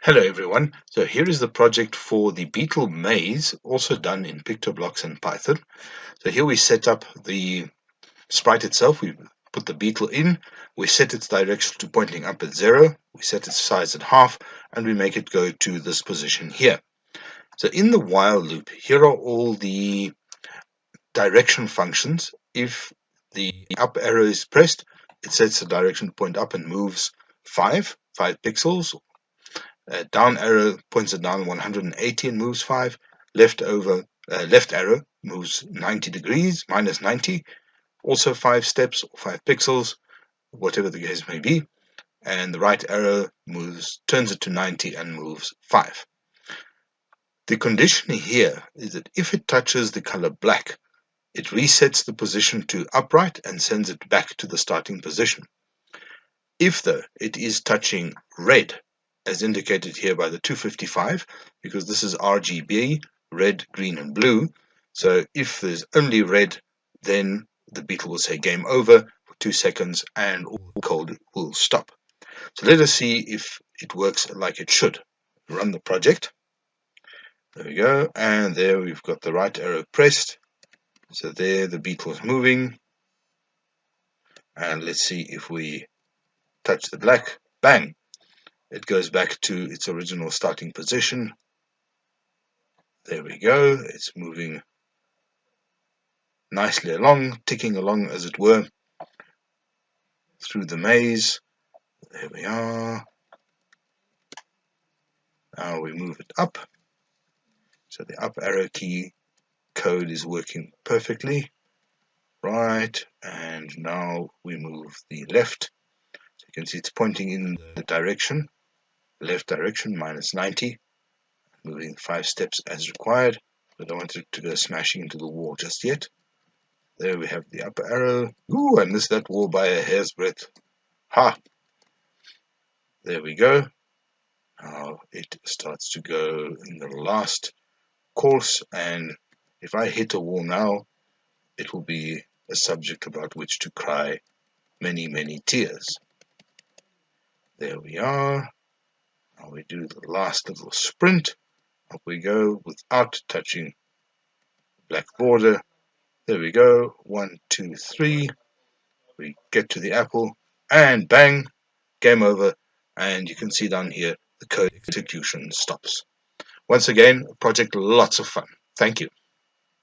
Hello everyone. So here is the project for the beetle maze, also done in Pictoblox and Python. So here we set up the sprite itself. We put the beetle in, we set its direction to pointing up at 0, we set its size at half, and we make it go to this position here. So in the while loop, here are all the direction functions. If the up arrow is pressed, it sets the direction to point up and moves 5 pixels. Down arrow points it down 180 and moves 5. Left arrow moves 90 degrees, minus 90, also 5 steps or 5 pixels, whatever the case may be. And the right arrow turns it to 90 and moves 5. The condition here is that if it touches the color black, it resets the position to upright and sends it back to the starting position. If though it is touching red, as indicated here by the 255, because this is RGB, red, green, and blue. So if there's only red, then the beetle will say game over for 2 seconds and all code will stop. So let us see if it works like it should. Run the project. There we go. And there we've got the right arrow pressed. So there the beetle is moving. And let's see if we touch the black. Bang! It goes back to its original starting position. There we go. It's moving nicely along, ticking along as it were, through the maze. There we are. Now we move it up. So the up arrow key code is working perfectly. Right, and now we move the left. So you can see it's pointing in the direction, left direction, minus 90. Moving 5 steps as required. I don't want it to go smashing into the wall just yet. There we have the up arrow. Ooh, I missed that wall by a hair's breadth. Ha! There we go. Now it starts to go in the last course, and if I hit a wall now, it will be a subject about which to cry many, many tears. There we are. Now we do the last little sprint. Up we go without touching the black border. There we go. 1, 2, 3. We get to the apple, and bang, game over. And you can see down here the code execution stops. Once again, a project lots of fun. Thank you.